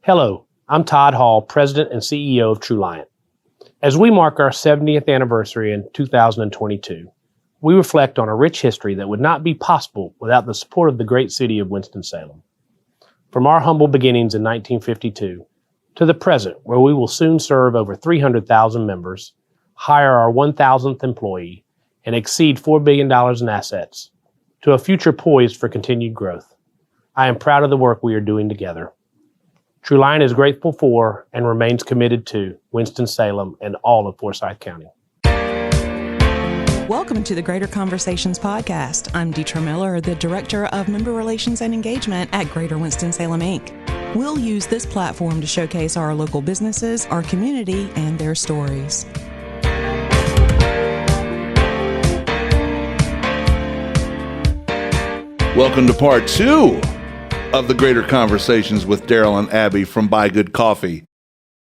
Hello, I'm Todd Hall, President and CEO of TruLiant. As we mark our 70th anniversary in 2022, we reflect on a rich history that would not be possible without the support of the great city of Winston-Salem. From our humble beginnings in 1952 to the present, where we will soon serve over 300,000 members, hire our 1,000th employee, and exceed $4 billion in assets, to a future poised for continued growth. I am proud of the work we are doing together. TruLiant is grateful for and remains committed to Winston-Salem and all of Forsyth County. Welcome to the Greater Conversations podcast. I'm Deetra Miller, the Director of Member Relations and Engagement at Greater Winston-Salem, Inc. We'll use this platform to showcase our local businesses, our community, and their stories. Welcome to part 2 of the Greater Conversations with Darrell and Abbey from ByGood Coffee.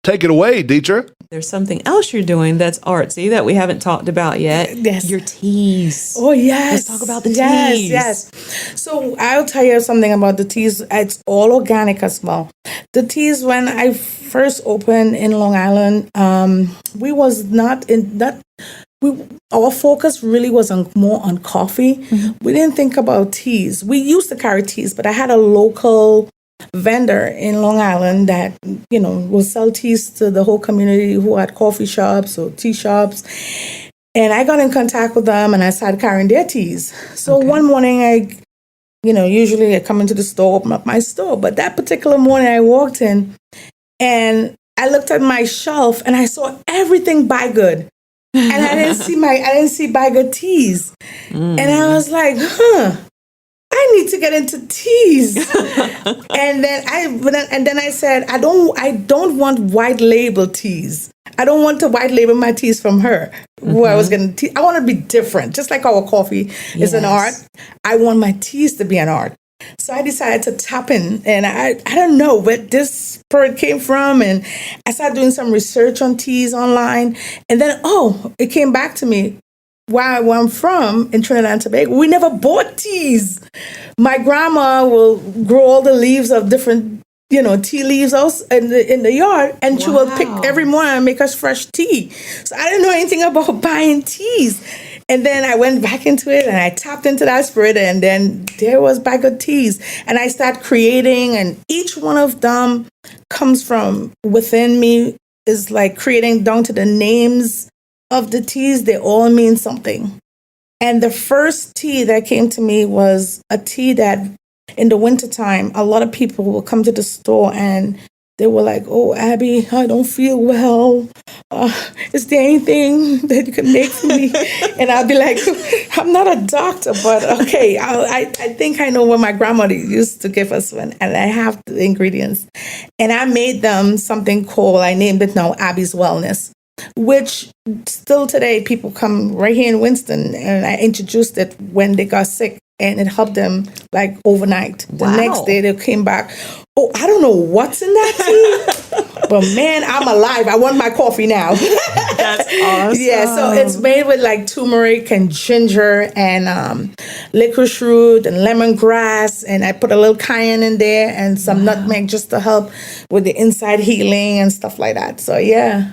Take it away, Deetra. There's something else you're doing that's artsy that we haven't talked about yet. Yes. Your teas. Oh, yes. Let's talk about the teas. Yes. So I'll tell you something about the teas. It's all organic as well. The teas, when I first opened in Long Island, we was not in that. Our focus really was more on coffee. Mm-hmm. We didn't think about teas. We used to carry teas, but I had a local vendor in Long Island that, will sell teas to the whole community who had coffee shops or tea shops. And I got in contact with them and I started carrying their teas. So One morning usually I come into the store, open up my store. But that particular morning I walked in and I looked at my shelf and I saw everything ByGood. And I didn't see ByGood teas. And I was like, I need to get into teas. and then I said, I don't want white label teas. I don't want to white label my teas from her. Who I was going to I want to be different. Just like our coffee is an art. I want my teas to be an art. So I decided to tap in, and I don't know where this spirit came from, and I started doing some research on teas online, and then, it came back to me. Where I'm from, in Trinidad and Tobago, we never bought teas. My grandma will grow all the leaves of different, tea leaves out in the yard, and she will pick every morning and make us fresh tea. So I didn't know anything about buying teas. And then I went back into it and I tapped into that spirit, and then there was ByGood teas. And I started creating, and each one of them comes from within me, is like creating down to the names of the teas. They all mean something. And the first tea that came to me was a tea that in the wintertime, a lot of people will come to the store and they were like, "Oh, Abby, I don't feel well. Is there anything that you can make for me?" And I'll be like, "I'm not a doctor, but okay, I think I know what my grandmother used to give us and I have the ingredients." And I made them something called, I named it now Abby's Wellness, which still today people come right here in Winston, and I introduced it when they got sick. And it helped them like overnight. The next day they came back. "Oh, I don't know what's in that tea, but man, I'm alive. I want my coffee now." That's awesome. Yeah, so it's made with like turmeric and ginger and licorice root and lemongrass. And I put a little cayenne in there and some nutmeg just to help with the inside healing and stuff like that. So yeah.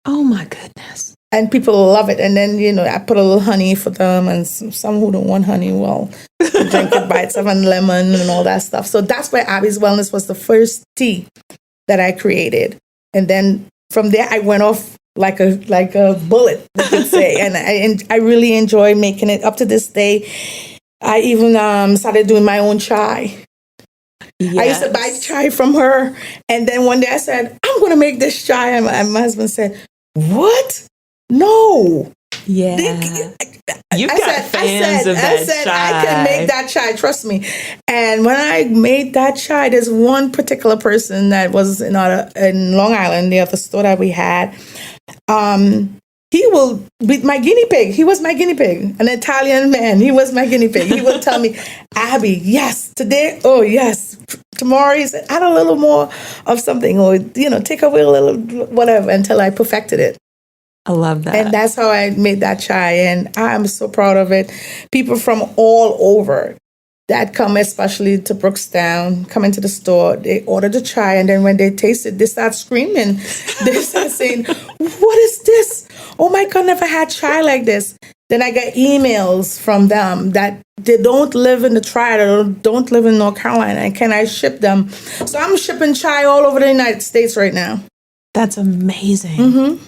Oh my goodness. And people love it. And then, I put a little honey for them. And some who don't want honey, well, drink it by itself and lemon and all that stuff. So that's why Abby's Wellness was the first tea that I created. And then from there, I went off like a bullet, you could say. And I really enjoy making it up to this day. I even started doing my own chai. Yes. I used to buy chai from her. And then one day I said, "I'm going to make this chai." And my husband said, "What? No." Yeah. You've got fans of that chai. I can make that chai, trust me. And when I made that chai, there's one particular person that was in Long Island, the other store that we had. He will be my guinea pig. He was my guinea pig. An Italian man. He was my guinea pig. He would tell me, "Abby, yes. Today, oh, yes. Tomorrow, he said, add a little more of something, or, take away a little whatever," until I perfected it. I love that. And that's how I made that chai. And I'm so proud of it. People from all over that come especially to Brookstown, come into the store, they order the chai, and then when they taste it, they start screaming. They start saying, "What is this? Oh my God, never had chai like this." Then I get emails from them that they don't live in the Triad or don't live in North Carolina, and can I ship them? So I'm shipping chai all over the United States right now. That's amazing. Mm-hmm.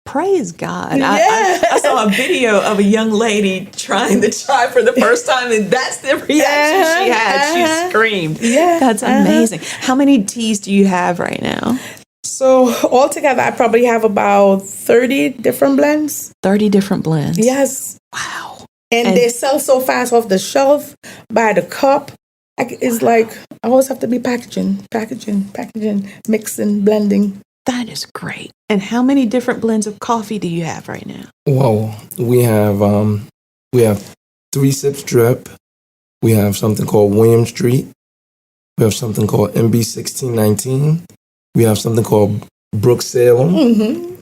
Praise God. Yeah. I saw a video of a young lady trying the chai for the first time, and that's the reaction she had. She screamed. Yeah. That's amazing. How many teas do you have right now? So altogether, I probably have about 30 different blends. 30 different blends. Yes. Wow. And they sell so fast off the shelf, by the cup. It's like I always have to be packaging, mixing, blending. That is great. And how many different blends of coffee do you have right now? Well, we have 3 sips drip. We have something called William Street. We have something called MB 1619. We have something called Winston-Salem. Mm-hmm.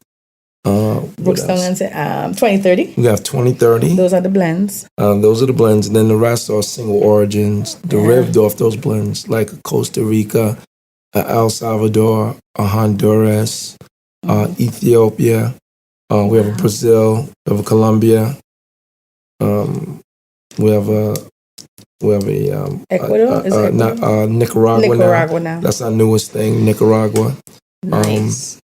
Winston-Salem, 2030. We have 2030. Those are the blends. Those are the blends. And then the rest are single origins derived off those blends, like Costa Rica, El Salvador, Honduras, Ethiopia. We have a Brazil. We have a Colombia. We have a Ecuador? Is it Nicaragua. Nicaragua now. That's our newest thing, Nicaragua. Nice.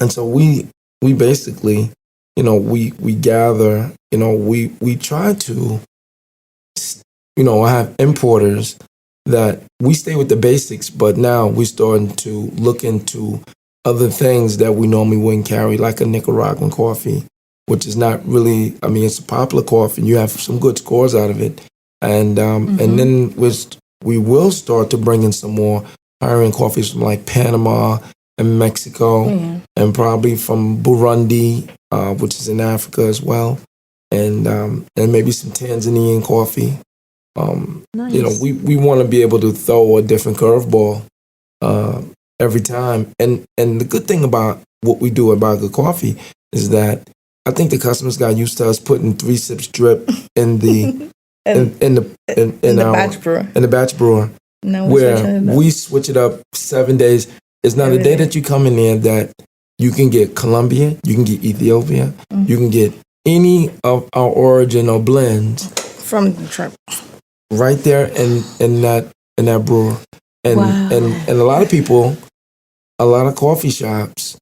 And so we basically, we gather, we try to, have importers that we stay with the basics, but now we're starting to look into other things that we normally wouldn't carry, like a Nicaraguan coffee, which is not really, it's a popular coffee. You have some good scores out of it. And and then we will start to bring in some more higher-end coffees from like Panama and Mexico, and probably from Burundi, which is in Africa as well, and maybe some Tanzanian coffee. Nice. We want to be able to throw a different curveball every time. And the good thing about what we do at ByGood Coffee is that I think the customers got used to us putting 3 sips drip in the in the batch brewer, where we switch it up 7 days. It's not a day that you come in there that you can get Colombia, you can get Ethiopia, you can get any of our origin or blends from the trip right there in that brewer. And Wow. and a lot of people, a lot of coffee shops,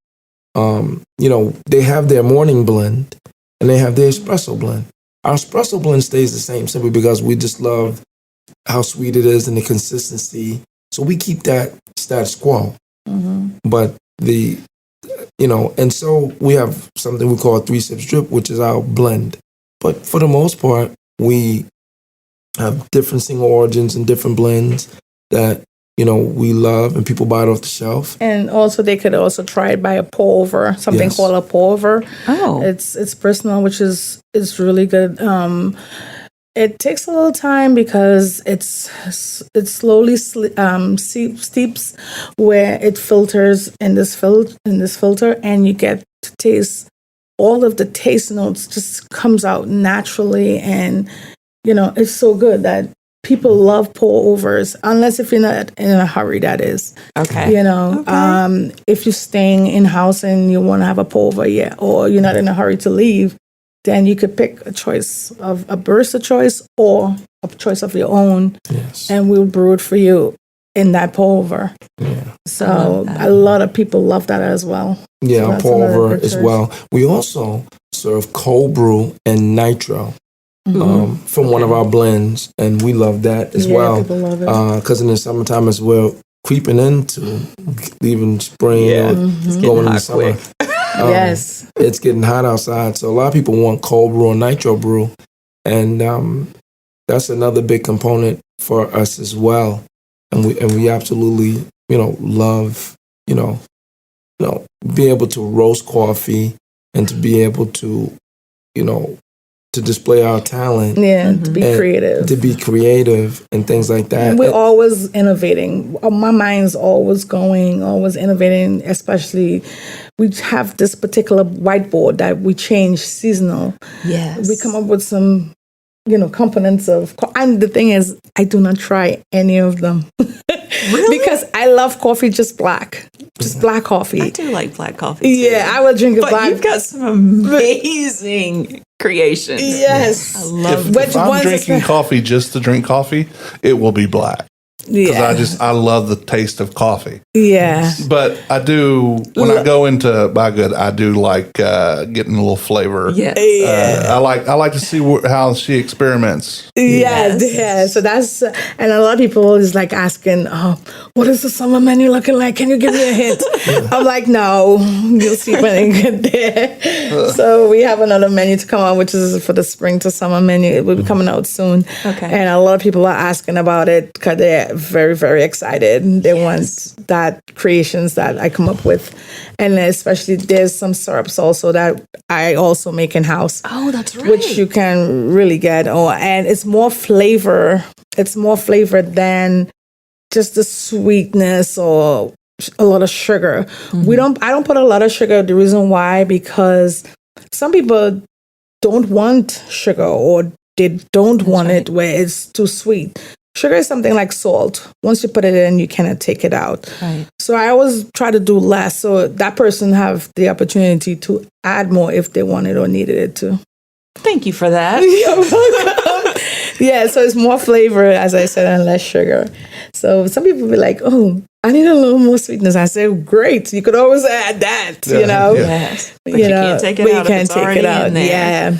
they have their morning blend and they have their espresso blend. Our espresso blend stays the same simply because we just love how sweet it is and the consistency. So we keep that status quo. But and so we have something we call 3 sips drip, which is our blend. But for the most part, we have different single origins and different blends that, we love and people buy it off the shelf. And also they could also try it by a pour over, something called a pour over. Oh. It's personal, which is really good. It takes a little time because it slowly steeps where it filters in this filter, and you get to taste all of the taste notes just comes out naturally, and it's so good that people love pour overs, unless if you're not in a hurry, that is. Okay. If you're staying in house and you want to have a pour over, or you're not in a hurry to leave, then you could pick a choice of a barista choice or a choice of your own. Yes. And we'll brew it for you in that pour over. Yeah. So a lot of people love that as well. Yeah, So that's pour another over good as choice. well. We also serve cold brew and nitro from one of our blends, and we love that as well. People love it. Because in the summertime as well, creeping into leaving spring, It's going getting into hot summer. quick. Yes. It's getting hot outside, so a lot of people want cold brew or nitro brew, and that's another big component for us as well. And we absolutely love be able to roast coffee and to be able to to display our talent. Yeah, to be and creative. to be creative and things like that. And we're always innovating. My mind's always going, always innovating, especially we have this particular whiteboard that we change seasonal. Yes. We come up with some components of. And the thing is, I do not try any of them. Really? Because I love coffee just black. Just black coffee. I do like black coffee too. Yeah, I will drink it But black. you've got some amazing creations. Yes. I love If I'm drinking coffee just to drink coffee, it will be black. Because I love the taste of coffee. Yeah. But I do, when I go into ByGood, I do like getting a little flavor. Yes. I like to see how she experiments. Yeah. So that's, and a lot of people is like asking, what is the summer menu looking like? Can you give me a hint? I'm like, no, you'll see when I get there. So we have another menu to come out, which is for the spring to summer menu. It will be coming out soon. Okay. And a lot of people are asking about it because they're very, very excited. They want that creations that I come up with. And especially there's some syrups also that I also make in house. Oh, that's right. Which you can really get. And it's more flavor. It's more flavor than just the sweetness or a lot of sugar. I don't put a lot of sugar. The reason why, because some people don't want sugar or they don't want it where it's too sweet. Sugar is something like salt. Once you put it in, you cannot take it out. Right. So I always try to do less so that person have the opportunity to add more if they wanted or needed it to. Thank you for that. You're welcome. Yeah, so it's more flavor, as I said, and less sugar. So some people be like, oh, I need a little more sweetness. I say, great, you could always add that, Yes. But you can't take it out if it's already in there. Yeah.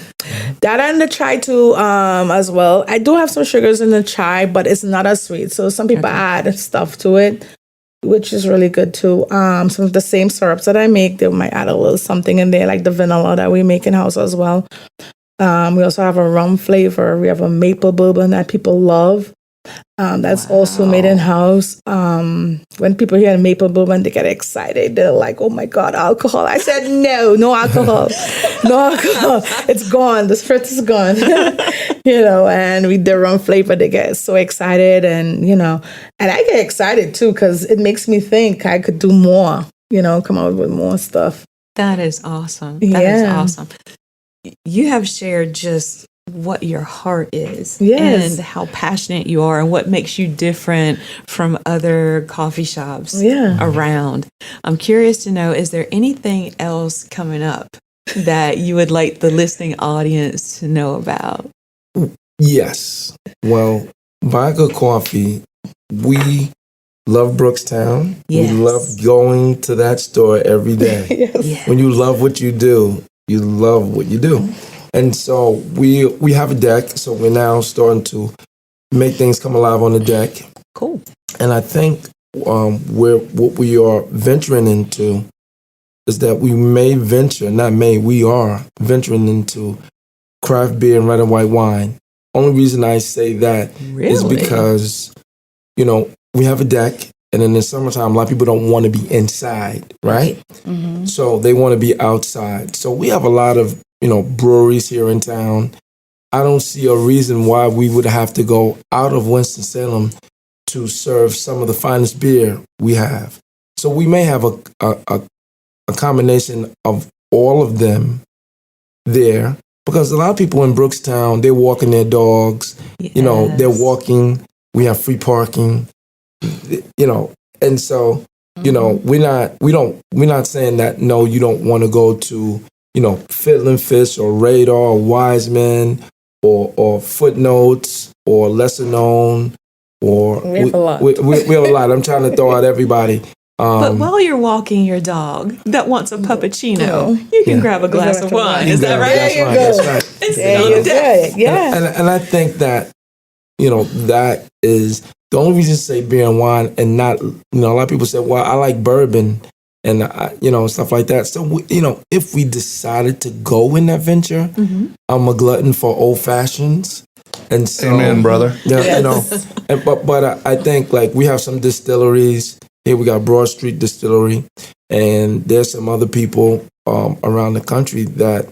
That and the chai too, as well. I do have some sugars in the chai, but it's not as sweet. So some people add stuff to it, which is really good too. Some of the same syrups that I make, they might add a little something in there, like the vanilla that we make in house as well. We also have a rum flavor. We have a maple bourbon that people love. That's also made in house. When people hear maple bourbon, they get excited. They're like, "Oh my God, alcohol!" I said, "No alcohol, no alcohol. It's gone. The spirit is gone." And with the rum flavor, they get so excited, and and I get excited too because it makes me think I could do more. Come up with more stuff. That is awesome. That is awesome. You have shared just what your heart is and how passionate you are and what makes you different from other coffee shops around. I'm curious to know, is there anything else coming up that you would like the listening audience to know about? Yes. Well, ByGood Coffee, we love Brookstown. Yes. We love going to that store every day. Yes. When you love what you do, you love what you do. And so we have a deck, so we're now starting to make things come alive on the deck. Cool. And I think what we are venturing into is that we are venturing into craft beer and red and white wine. Only reason I say that is because, we have a deck, and in the summertime, a lot of people don't want to be inside, right? Mm-hmm. So they want to be outside. So we have a lot of breweries here in town. I don't see a reason why we would have to go out of Winston-Salem to serve some of the finest beer we have. So we may have a combination of all of them there, because a lot of people in Brookstown, they're walking their dogs. Yes. They're walking. We have free parking. And so we're not saying that no, you don't want to go to Fiddling Fish or Radar or Wiseman or Footnotes or Lesser Known or we have a lot. We have a lot. I'm trying to throw out everybody. But while you're walking your dog that wants a puppuccino, you can grab a glass of wine. Is that right? That's right. There you go. Yeah. And I think that that is the only reason to say beer and wine, and not a lot of people say, well, I like bourbon and stuff like that. So if we decided to go in that venture, I'm a glutton for old fashions, and so, amen, brother. Yeah, but I think like we have some distilleries here. We got Broad Street Distillery, and there's some other people around the country that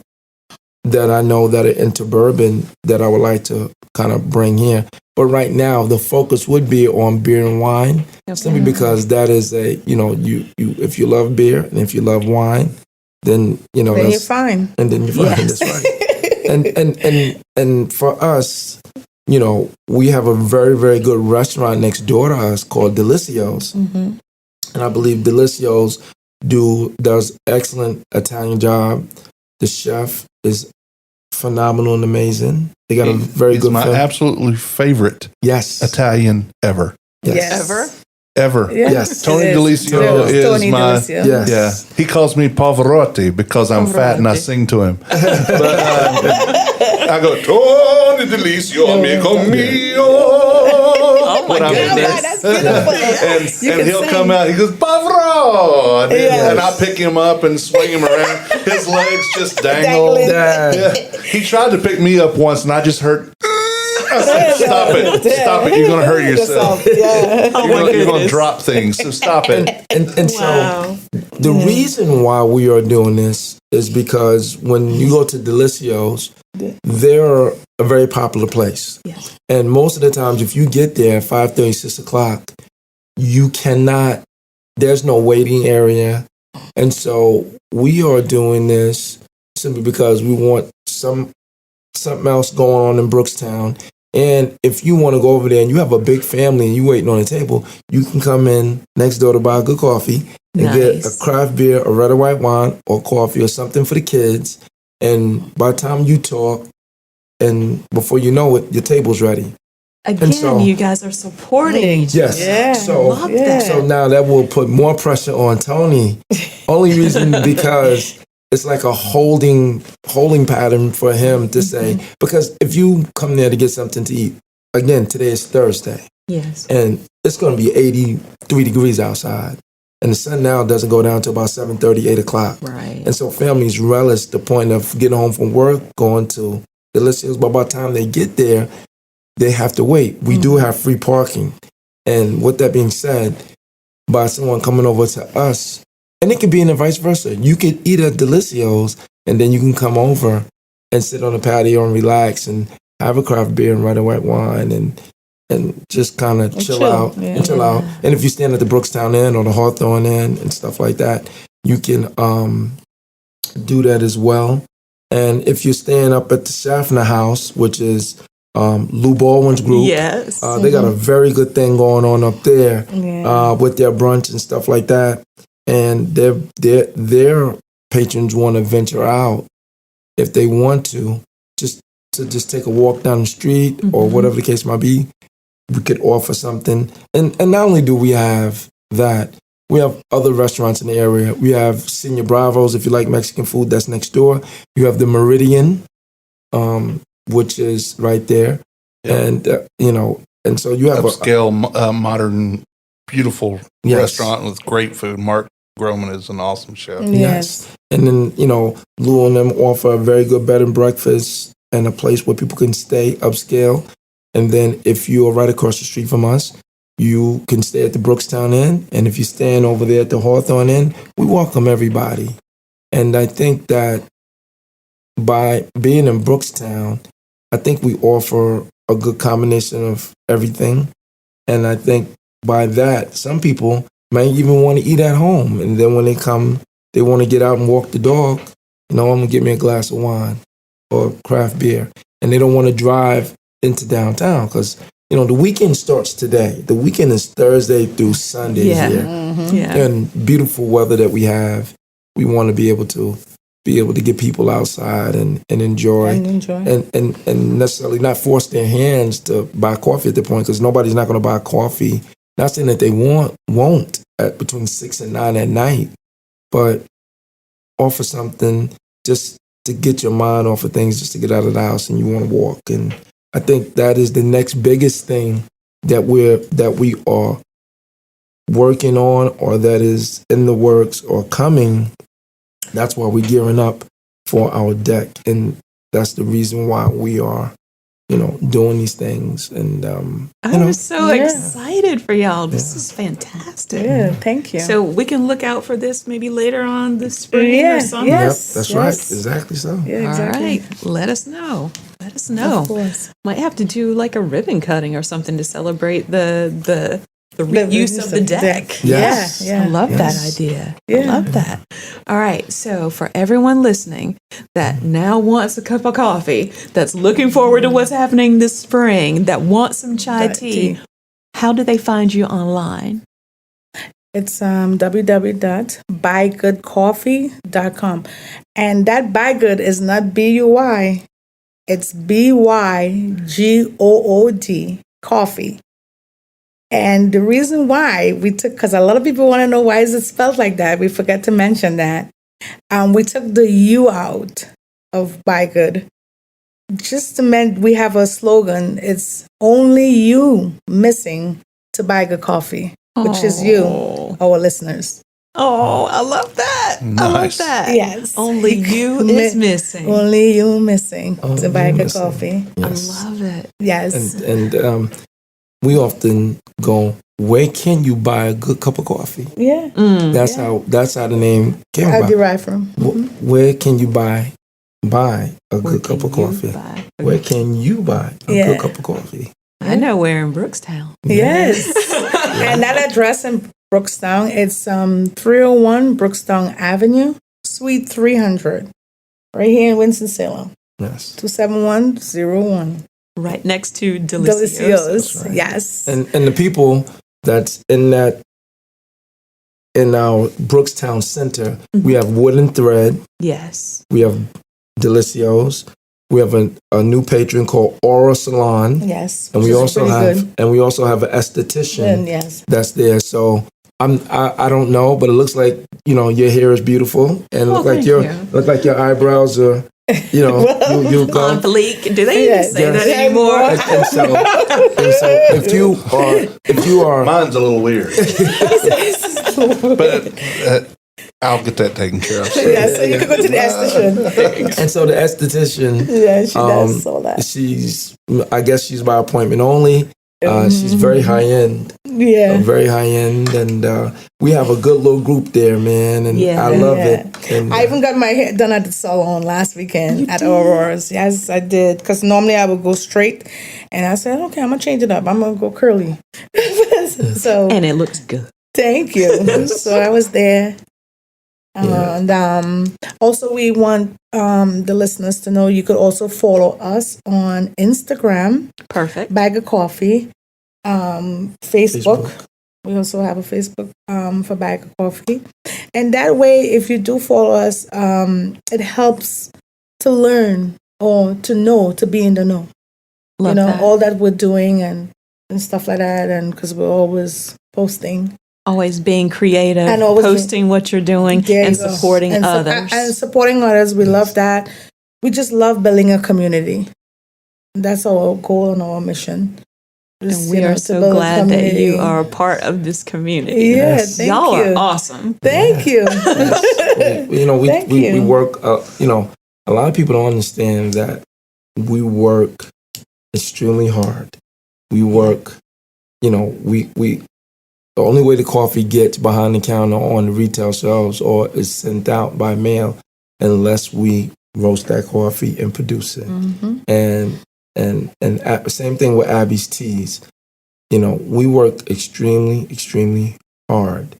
I know that are into bourbon that I would like to kind of bring here. But right now, the focus would be on beer and wine, simply because that is you if you love beer and if you love wine, then then you're fine. And then you're fine. Yes. That's right. And for us, we have a very, very good restaurant next door to us called Delicios. And I believe Delicios does excellent Italian job. The chef is phenomenal and amazing. They got a very He's good my film. absolutely favorite Italian ever. Yes. Ever. Yes. Tony Delicio is Tony my... Delicio. Yes. Yeah. He calls me Pavarotti because I'm fat and I sing to him. But I go, Tony Delicio, amigo mio. Oh my goodness. That's beautiful. And he'll come out, he goes, Pavarotti. And I pick him up and swing him around. His legs just dangle. Yeah. He tried to pick me up once and I just heard... I said, stop it. You're going to hurt yourself. Yeah. You're going to drop things. So stop it. And so the reason why we are doing this is because when you go to Delicios, they're a very popular place. Yes. And most of the times, if you get there at 5:30, 6 o'clock, you cannot, there's no waiting area. And so we are doing this simply because we want something else going on in Brookstown. And if you want to go over there and you have a big family and you waiting on a table, you can come in next door to ByGood Coffee and get a craft beer, a red or white wine, or coffee or something for the kids. And by the time you talk, and before you know it, your table's ready. Again, you guys are supporting each other. Yes. Yeah. Love that. So now that will put more pressure on Tony. Only reason because it's like a holding pattern for him to say, because if you come there to get something to eat, again, today is Thursday. Yes. And it's going to be 83 degrees outside. And the sun now doesn't go down to about 7:30, 8 o'clock. Right. And so families relish the point of getting home from work, going to Delicious, but by the time they get there, they have to wait. We do have free parking. And with that being said, by someone coming over to us, and it could be in the vice versa. You could eat at Delicios, and then you can come over and sit on the patio and relax and have a craft beer and red or white wine and just kind of chill out. And if you stand at the Brookstown Inn or the Hawthorne Inn and stuff like that, you can do that as well. And if you're staying up at the Schaffner House, which is Lou Baldwin's group, Yes. they got a very good thing going on up there with their brunch and stuff like that. And their patrons want to venture out if they want to just take a walk down the street or whatever the case might be. We could offer something. And not only do we have that, we have other restaurants in the area. We have Senor Bravo's, if you like Mexican food, that's next door. You have the Meridian, which is right there. And, and so you have upscale, modern, beautiful restaurant with great food. Mark Groman is an awesome chef. Yes. And then, Lou and them offer a very good bed and breakfast and a place where people can stay upscale. And then if you are right across the street from us, you can stay at the Brookstown Inn. And if you're staying over there at the Hawthorne Inn, we welcome everybody. And I think that by being in Brookstown, I think we offer a good combination of everything. And I think by that, some people might even want to eat at home. And then when they come, they want to get out and walk the dog. I'm going to get me a glass of wine or craft beer. And they don't want to drive into downtown because, the weekend starts today. The weekend is Thursday through Sunday here. And beautiful weather that we have. We want to be able to get people outside and enjoy. And necessarily not force their hands to buy coffee at the point because nobody's not going to buy coffee. Not saying that they won't at between 6 and 9 at night, but offer something just to get your mind off of things, just to get out of the house and you want to walk. And I think that is the next biggest thing that we are working on or that is in the works or coming. That's why we're gearing up for our deck. And that's the reason why we are doing these things. And I'm so excited for y'all. This is fantastic. Yeah, thank you. So we can look out for this maybe later on this spring or something. Yes, that's right. Exactly so. Yeah, exactly. All right. Let us know. Of course. Might have to do like a ribbon cutting or something to celebrate the The reuse of the deck. Yes. Yeah. I love Yes. that idea. I Yeah. love that. All right. So for everyone listening that now wants a cup of coffee, that's looking forward to what's happening this spring, that wants some chai tea, how do they find you online? It's www.bygoodcoffee.com. And that ByGood is not B-U-Y. It's ByGood coffee. And the reason why we took, because a lot of people want to know why is it spelled like that. We forgot to mention that. We took the U out of ByGood. Just to mean we have a slogan. It's only you missing to buy good coffee, which is you, our listeners. Oh, I love that. I love Nice. that. Yes. Only you is missing. Only you missing Only to buy you good missing. coffee. Yes. I love it. Yes. And we often go, where can you buy a good cup of coffee? Yeah. That's how the name came I about. derive from. Where can you buy a Where good cup can of coffee? you buy a Where good- can you buy a Yeah. good cup of coffee? I know where in Brookstown. Yes. And that address in Brookstown, it's 301 Brookstown Avenue, Suite 300, right here in Winston-Salem, Yes. 27101. Right next to Delicio's. Delicious. right. Yes. And the people that's in our Brookstown Center, we have Wooden Thread, Yes. we have Delicios, we have a new patron called Aura Salon, Yes. and which we is also pretty have good. an esthetician And yes. that's there. So I don't know, but it looks like your hair is beautiful, and Well, thank you. your eyebrows are you go. On fleek. Do they Yes. even say that Yes. anymore? And so if you are Mine's a little weird, but I'll get that taken care of. Yeah, so you can go to the esthetician. and so the esthetician, Yeah, she does all that. I guess she's by appointment only. She's very high end, Yeah. very high end, and we have a good little group there, man, and Yeah. I love Yeah. it. And, I even got my hair done at the salon last weekend at Aurora's. Yes, I did. Because normally I would go straight. And I said, okay, I'm going to change it up. I'm going to go curly. So And it looks good. thank you. So I was there. And also, we want the listeners to know you could also follow us on Instagram, Perfect. ByGood Coffee, Facebook. We also have a Facebook for ByGood Coffee. And that way, if you do follow us, it helps to learn or to know, to be in the know. Love that. All that we're doing and stuff like that. And because we're always posting. Always being creative, And always posting what you're doing, There and you go. supporting And others. and supporting others. We love that. We just love building a community. That's our goal and our mission. And we are so glad that you are a part of this community. Yeah, Yes. thank Y'all you. are awesome. Thank you. Thank we you. work. A lot of people don't understand that we work extremely hard. We work. We the only way the coffee gets behind the counter on the retail shelves or is sent out by mail, unless we roast that coffee and produce it. And same thing with Abby's teas. We work extremely hard,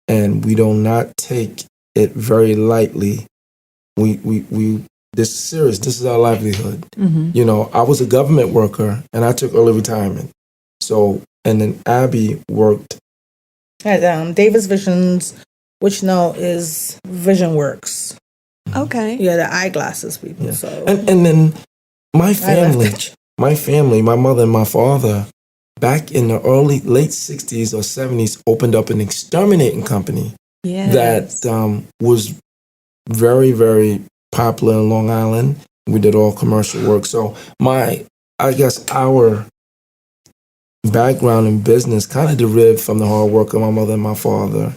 and we do not take it very lightly. We this is serious. This is our livelihood. I was a government worker, and I took early retirement. So, and then Abby worked At Davis Visions, which now is Vision Works. Okay. Yeah, the eyeglasses people. Yeah. So and then my family, that. my mother and my father, back in the late 60s or 70s, opened up an exterminating company Yes. that was very, very popular in Long Island. We did all commercial work. So I guess our background in business kind of derived from the hard work of my mother and my father.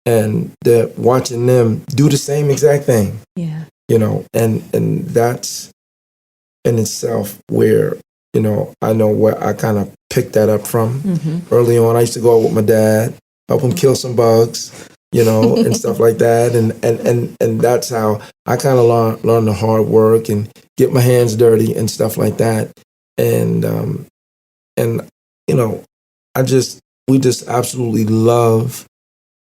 And that watching them do the same exact thing, Yeah. and that's in itself where, I know where I kind of picked that up from. Early on, I used to go out with my dad, help him kill some bugs, and stuff like that. And that's how I kind of learned the hard work and get my hands dirty and stuff like that. And I just, we just absolutely love.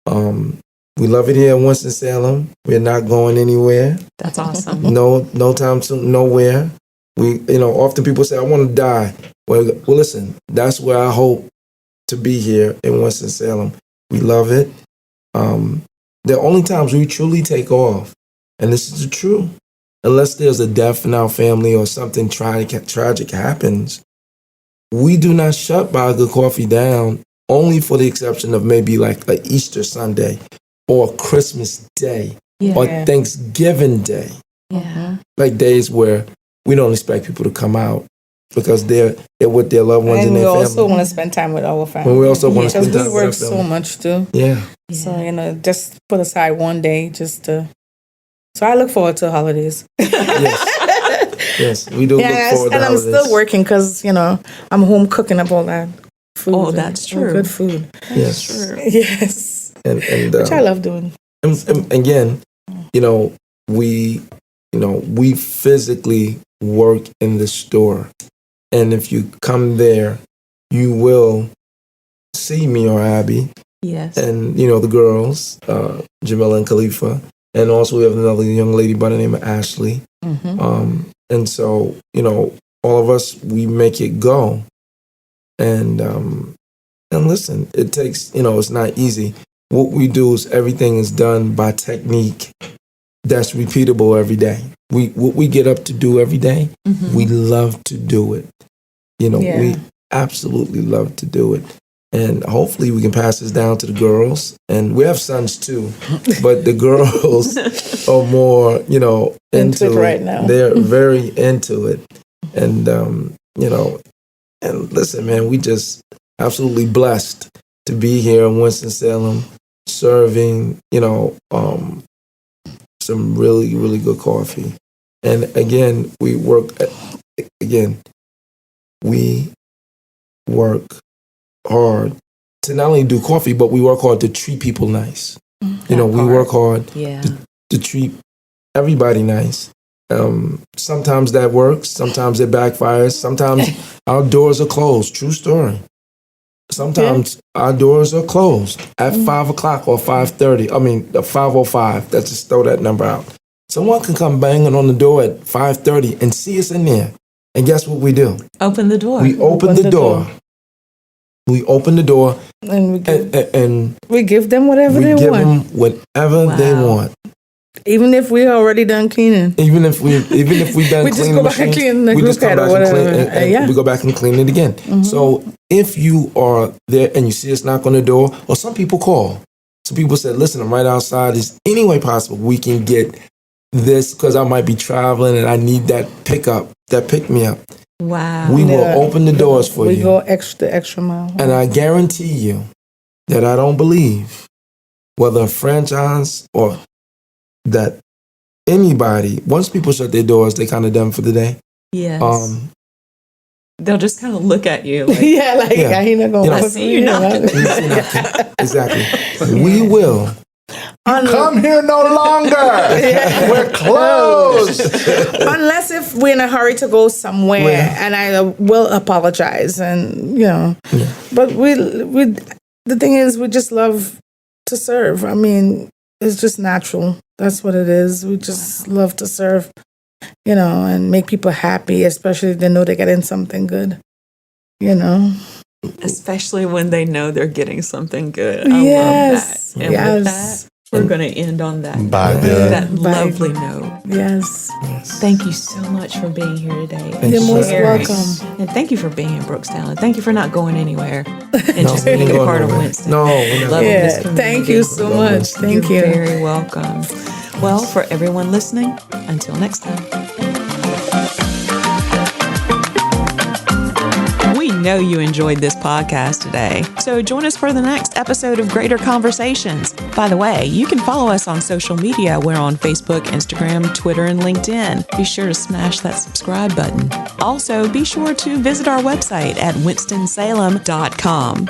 We love it here in Winston-Salem. We're not going anywhere. That's awesome. No time soon, nowhere. Often people say, I want to die. Well, listen, that's where I hope to be here in Winston-Salem. We love it. The only times we truly take off, and this is the truth, unless there's a death in our family or something tragic happens, we do not shut ByGood Coffee down, only for the exception of maybe like a Easter Sunday or Christmas Day or Thanksgiving Day. Yeah. Like days where we don't expect people to come out because they're with their loved ones and their family. And we also want to spend time with our family. And we also want to spend time with our family. Because we work so much too. Yeah. So, just put aside one day just to... So I look forward to holidays. Yes, we do look forward to holidays. And I'm still working because, I'm home cooking up all that food. Oh, that's true. Good food. Yes. True. Yes. And which I love doing. And again, we physically work in the store. And if you come there, you will see me or Abby. Yes. And, the girls, Jamila and Khalifa. And also we have another young lady by the name of Ashley. Mm-hmm. And so, all of us, we make it go. And listen, it takes, it's not easy. What we do is everything is done by technique that's repeatable every day. What we get up to do every day, we love to do it. We absolutely love to do it. And hopefully we can pass this down to the girls. And we have sons too, but the girls are more, into it right now. They're very into it. And, and listen, man, we just absolutely blessed to be here in Winston-Salem serving, some really, really good coffee. And again, we work hard to not only do coffee, but we work hard to treat people nice. We work hard to treat everybody nice. Sometimes that works. Sometimes it backfires. Sometimes our doors are closed. True story. Sometimes our doors are closed at 5 o'clock or 5:30. 5:05. Let's just throw that number out. Someone can come banging on the door at 5:30 and see us in there. And guess what we do? Open the door. We open the door. We open the door and we give them whatever they want. We give them whatever they want. Even if we already done cleaning. Even if we done we cleaning just go back and clean the group pad or whatever. We go back and clean it again. Mm-hmm. So if you are there and you see us knock on the door, or some people call. Some people said, listen, I'm right outside. Is any way possible we can get this because I might be traveling and I need that pick me up. Wow. We will open the doors for you. We go extra mile. And I guarantee you that I don't believe whether a franchise or that anybody, once people shut their doors, they kind of done for the day. Yes. They'll just kind of look at you. Like, he not going to I see you knocking. Exactly. We will. Come here no longer. We're closed. Unless if we're in a hurry to go somewhere, and I will apologize, and But the thing is, we just love to serve. It's just natural. That's what it is. We just love to serve, and make people happy, especially if they know they're getting something good, Especially when they know they're getting something good. I love that. And with that, we're going to end on that lovely note. Yes. Thank you so much for being here today. You're most welcome. And thank you for being in Brookstown. And thank you for not going anywhere and just being a part of Winston. No. Thank you so much. Thank you. You're very welcome. Well, for everyone listening, until next time. We know you enjoyed this podcast today, so join us for the next episode of Greater Conversations. By the way, you can follow us on social media. We're on Facebook, Instagram, Twitter, and LinkedIn. Be sure to smash that subscribe button. Also, be sure to visit our website at winstonsalem.com.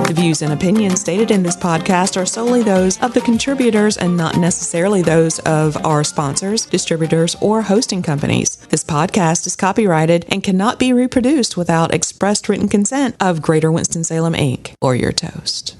The views views and opinions stated in this podcast are solely those of the contributors and not necessarily those of our sponsors, distributors, or hosting companies. This podcast is copyrighted and cannot be reproduced without expressed written consent of Greater Winston-Salem, Inc. or your toast.